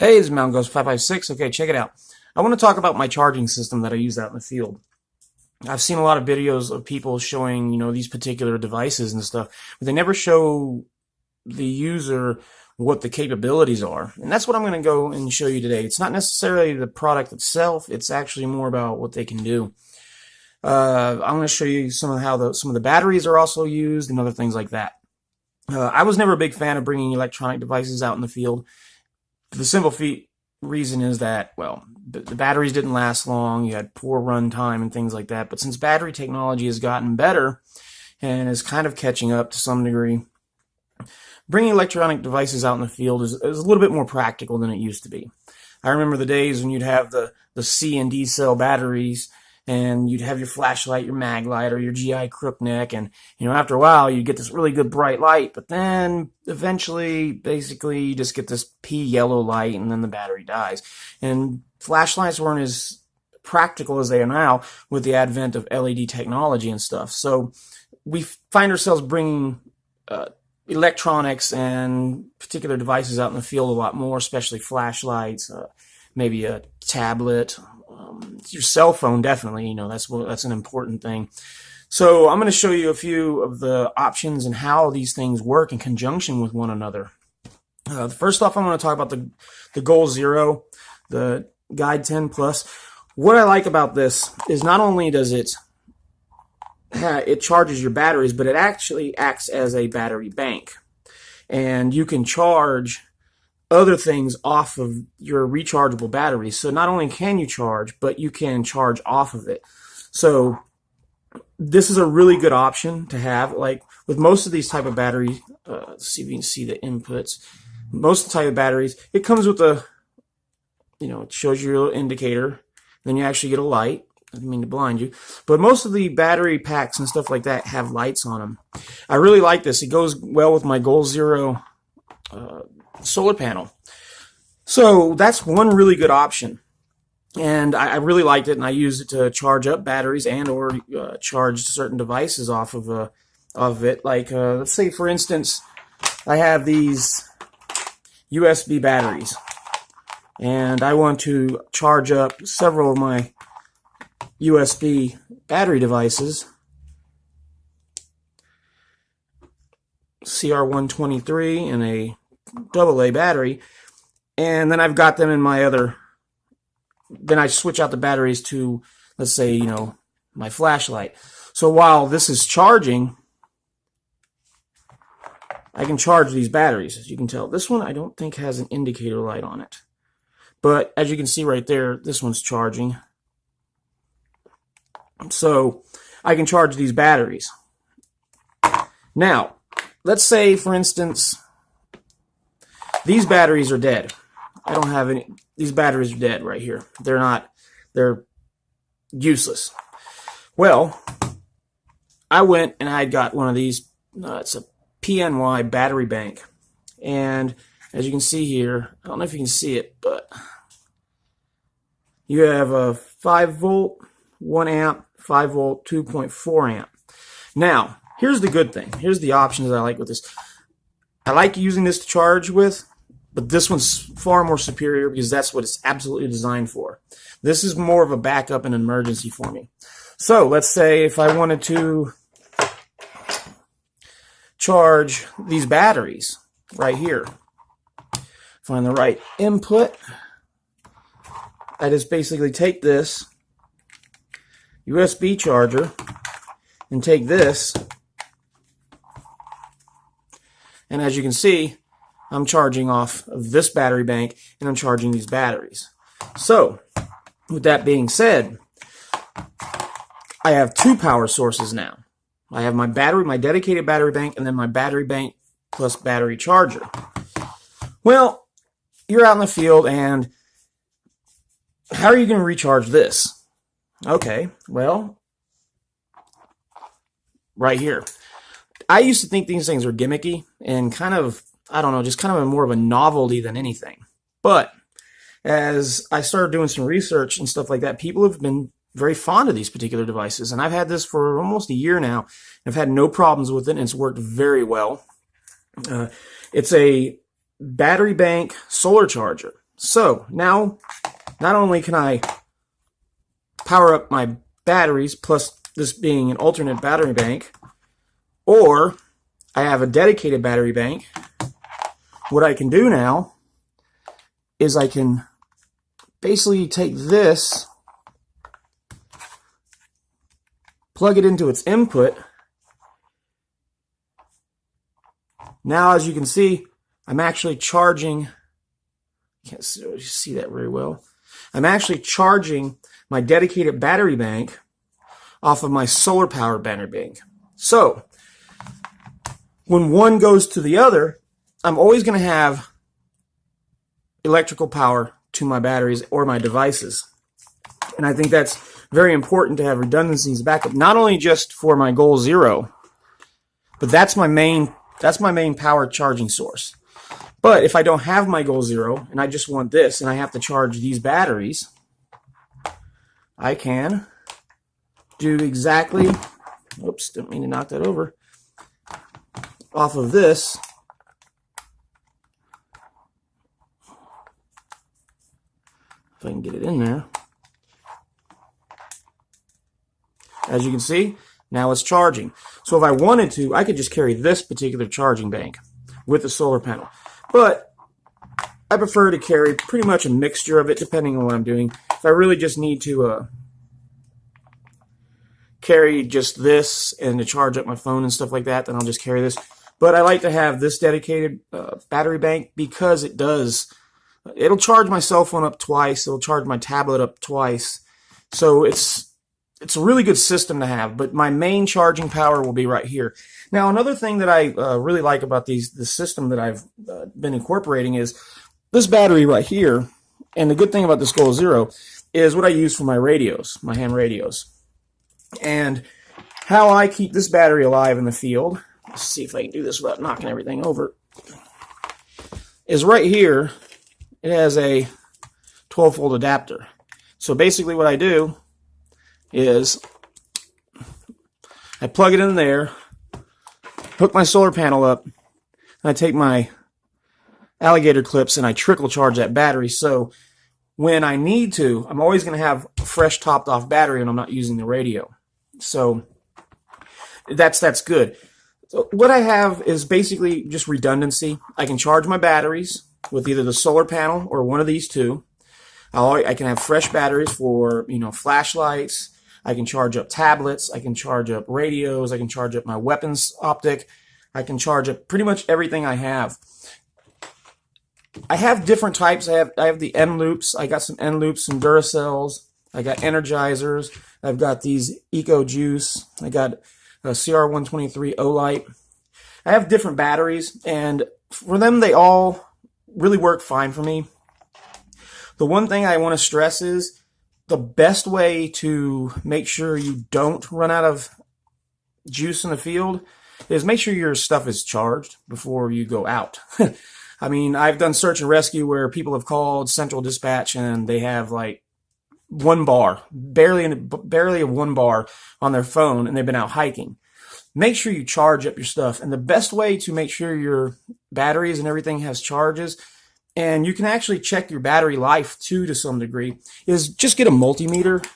Hey, this is Mountain Ghost 556. Okay, check it out. I want to talk about my charging system that I use out in the field. I've seen a lot of videos of people showing, these particular devices and stuff, but they never show the user what the capabilities are. And that's what I'm going to go and show you today. It's not necessarily the product itself, it's actually more about what they can do. I'm going to show you some of how some of the batteries are also used and other things like that. I was never a big fan of bringing electronic devices out in the field. The simple reason is that, well, the batteries didn't last long, you had poor run time and things like that. But since battery technology has gotten better and is kind of catching up to some degree, bringing electronic devices out in the field is a little bit more practical than it used to be. I remember the days when you'd have the C and D cell batteries, and you'd have your flashlight, your mag light, or your GI crook neck, and after a while you'd get this really good bright light, but then eventually basically you just get this pea yellow light and then the battery dies. And flashlights weren't as practical as they are now with the advent of LED technology and stuff. So we find ourselves bringing electronics and particular devices out in the field a lot more, especially flashlights, maybe a tablet, your cell phone, definitely. That's an important thing. So I'm going to show you a few of the options and how these things work in conjunction with one another. First off, I'm going to talk about the Goal Zero, the Guide 10 Plus. What I like about this is not only does it charges your batteries, but it actually acts as a battery bank, and you can charge other things off of your rechargeable batteries. So not only can you charge, but you can charge off of it. So this is a really good option to have. Like with most of these type of batteries, let's see if you can see the inputs. Most of the type of batteries, it comes with it shows you your little indicator. Then you actually get a light. I didn't mean to blind you. But most of the battery packs and stuff like that have lights on them. I really like this. It goes well with my Goal Zero solar panel. So that's one really good option, and I really liked it, and I used it to charge up batteries and or charge certain devices off of it. Like let's say, for instance, I have these USB batteries, and I want to charge up several of my USB battery devices. CR123 and a AA battery, and then I've got them in my other. Then I switch out the batteries to, let's say, my flashlight. So while this is charging, I can charge these batteries. As you can tell, this one I don't think has an indicator light on it, but as you can see right there, this one's charging. So I can charge these batteries. Now, let's say, for instance, these batteries are dead. I don't have any. These batteries are dead right here. They're useless. Well, I went and I got one of these. It's a PNY battery bank. And as you can see here, I don't know if you can see it, but you have a 5 volt, 1 amp, 5 volt, 2.4 amp. Now, here's the good thing. Here's the options I like with this. I like using this to charge with, but this one's far more superior because that's what it's absolutely designed for. This is more of a backup and emergency for me. So let's say if I wanted to charge these batteries right here, find the right input, I just basically take this USB charger and take this, and as you can see, I'm charging off of this battery bank, and I'm charging these batteries. So, with that being said, I have two power sources now. I have my battery, my dedicated battery bank, and then my battery bank plus battery charger. Well, you're out in the field, and how are you going to recharge this? Okay, well, right here. I used to think these things were gimmicky and kind of, I don't know, just kind of more of a novelty than anything. But as I started doing some research and stuff like that, people have been very fond of these particular devices. And I've had this for almost a year now. I've had no problems with it, and it's worked very well. It's a battery bank solar charger. So now, not only can I power up my batteries, plus this being an alternate battery bank, or I have a dedicated battery bank, what I can do now is I can basically take this, plug it into its input. Now, as you can see, I'm actually charging, can't see that very well. I'm actually charging my dedicated battery bank off of my solar powered battery bank. So, when one goes to the other, I'm always going to have electrical power to my batteries or my devices. And I think that's very important to have redundancies backup, not only just for my Goal Zero, but that's my main power charging source. But if I don't have my Goal Zero and I just want this and I have to charge these batteries, I can do exactly, oops, didn't mean to knock that over, off of this. If I can get it in there. As you can see, now it's charging. So if I wanted to, I could just carry this particular charging bank with the solar panel. But I prefer to carry pretty much a mixture of it depending on what I'm doing. If I really just need to carry just this and to charge up my phone and stuff like that, then I'll just carry this. But I like to have this dedicated battery bank because it'll charge my cell phone up twice, it'll charge my tablet up twice. So it's a really good system to have, but my main charging power will be right here. Now, another thing that I really like about the system that I've been incorporating is this battery right here. And the good thing about this Goal Zero is what I use for my radios, my ham radios. And how I keep this battery alive in the field, let's see if I can do this without knocking everything over, is right here. It has a 12-volt adapter. So basically what I do is I plug it in there, hook my solar panel up, and I take my alligator clips and I trickle charge that battery. So when I need to, I'm always going to have a fresh topped off battery and I'm not using the radio. So that's good. So what I have is basically just redundancy. I can charge my batteries with either the solar panel or one of these two. I can have fresh batteries for, flashlights. I can charge up tablets. I can charge up radios. I can charge up my weapons optic. I can charge up pretty much everything I have. I have different types. I have the N loops. I got some N loops, some Duracells. I got Energizers. I've got these Eco Juice. I got a CR123 Olight. I have different batteries, and for them, they all really work fine for me. The one thing I want to stress is the best way to make sure you don't run out of juice in the field is make sure your stuff is charged before you go out. I mean, I've done search and rescue where people have called Central Dispatch and they have like 1 bar, barely a 1 bar on their phone, and they've been out hiking. Make sure you charge up your stuff. And the best way to make sure your batteries and everything has charges, and you can actually check your battery life too to some degree, is just get a multimeter.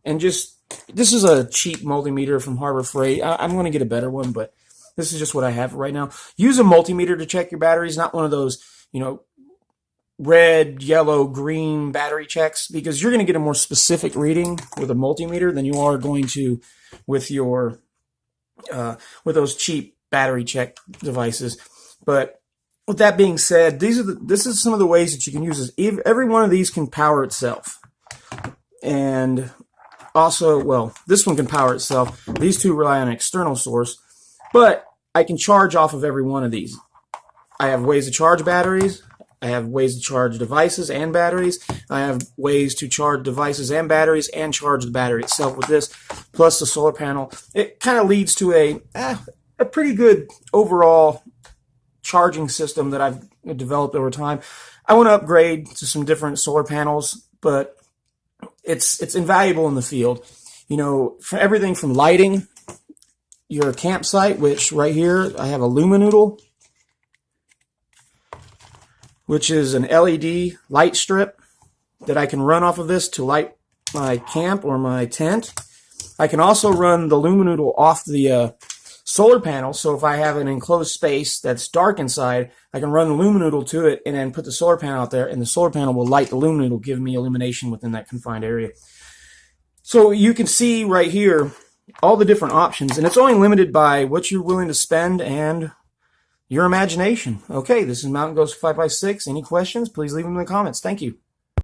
And this is a cheap multimeter from Harbor Freight. I'm going to get a better one, but this is just what I have right now. Use a multimeter to check your batteries, not one of those, red, yellow, green battery checks, because you're going to get a more specific reading with a multimeter than you are going to with your with those cheap battery check devices. But with that being said, this is some of the ways that you can use this. Every one of these can power itself, and also, well, this one can power itself. These two rely on an external source, but I can charge off of every one of these. I have ways to charge batteries. I have ways to charge devices and batteries. I have ways to charge devices and batteries and charge the battery itself with this, plus the solar panel. It kind of leads to a pretty good overall charging system that I've developed over time. I want to upgrade to some different solar panels, but it's invaluable in the field. For everything from lighting your campsite, which right here I have a Luminoodle. which is an LED light strip that I can run off of this to light my camp or my tent. I can also run the Luminoodle off the solar panel, so if I have an enclosed space that's dark inside, I can run the Luminoodle to it and then put the solar panel out there, and the solar panel will light the Luminoodle, give me illumination within that confined area. So you can see right here all the different options, and it's only limited by what you're willing to spend and your imagination. Okay, this is Mountain Ghost 5x6. Any questions, please leave them in the comments. Thank you.